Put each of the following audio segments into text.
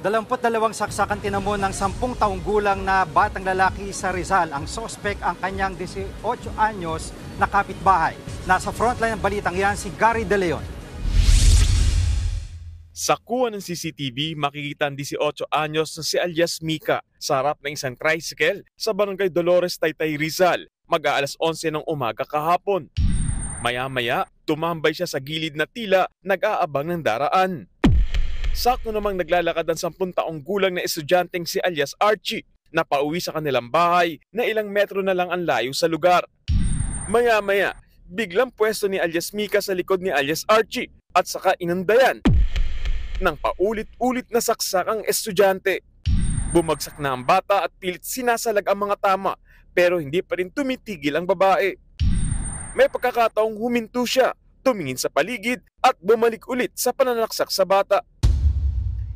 22 saksakan tinamo ng 10 taong gulang na batang lalaki sa Rizal. Ang sospek ang kanyang 18 anyos na kapitbahay. Nasa frontline ng balitang yan si Gary De Leon. Sa kuha ng CCTV, makikita ang 18 anyos na si alias Mika sa harap ng isang tricycle sa barangay Dolores, Taytay, Rizal, mag-aalas 11 ng umaga kahapon. Maya-maya, tumambay siya sa gilid na tila nag-aabang ng daraan. Sakto namang naglalakad ang 10 taong gulang na estudyanteng si alias Archie na pauwi sa kanilang bahay na ilang metro na lang ang layo sa lugar. Maya-maya, biglang pwesto ni alias Mika sa likod ni alias Archie at saka inundayan ng paulit-ulit na saksak ang estudyante. Bumagsak na ang bata at pilit sinasalag ang mga tama pero hindi pa rin tumitigil ang babae. May pagkakataong huminto siya, tumingin sa paligid at bumalik ulit sa pananaksak sa bata.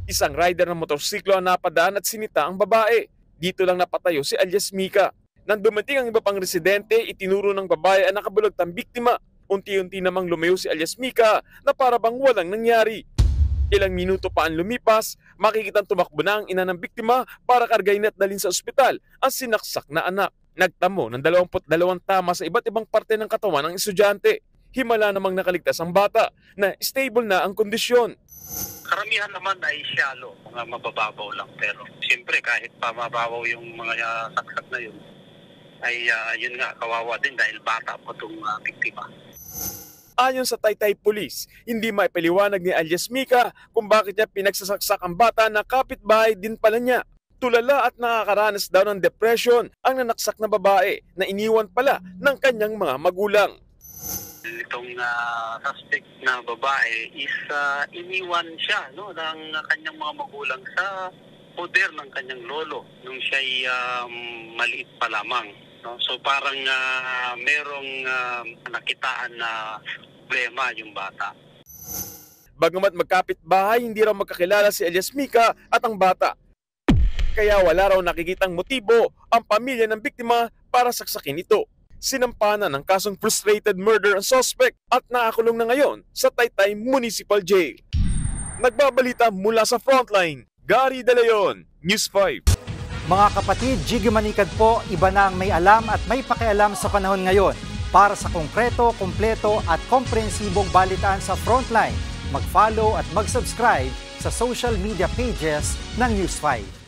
Isang rider ng motorsiklo ang napadaan at sinita ang babae. Dito lang napatayo si alias Mika. Nang dumating ang iba pang residente, itinuro ng babae ang nakabalagtang biktima. Unti-unti namang lumayo si alias Mika na para bang walang nangyari. Ilang minuto pa ang lumipas, makikitang tumakbo na ang ina ng biktima para kargahin at dalhin sa ospital ang sinaksak na anak. Nagtamo ng 22 tama sa iba't ibang parte ng katawan ng estudyante. Himala namang nakaligtas ang bata na stable na ang kondisyon. Karamihan naman ay shallow, mga mabababaw lang. Pero siyempre kahit pa mababaw yung mga saksak na yun, ay yun nga, kawawa din dahil bata po itong biktima. Ayon sa Taytay Police, hindi maipaliwanag ni alias Mika kung bakit niya pinagsasaksak ang bata na kapitbahay din pala niya. Tulala at nakakaranas daw ng depression ang nanaksak na babae na iniwan pala ng kanyang mga magulang. Itong suspect na babae is iniwan siya ng kanyang mga magulang sa poder ng kanyang lolo nung siya'y maliit pa lamang. No? So parang merong nakitaan na problema yung bata. Bagamat magkapit-bahay, hindi raw magkakilala si alias Mika at ang bata. Kaya wala raw nakikitang motibo ang pamilya ng biktima para saksakin ito. Sinampanan ng kasong frustrated murder ang suspect at nakakulong na ngayon sa Taytay Municipal Jail. Nagbabalita mula sa Frontline, Gary De Leon, News 5. Mga kapatid, Jiggy Manikad po, iba na ang may alam at may pakialam sa panahon ngayon. Para sa konkreto, kumpleto at komprehensibong balitaan sa Frontline, mag-follow at mag-subscribe sa social media pages ng News 5.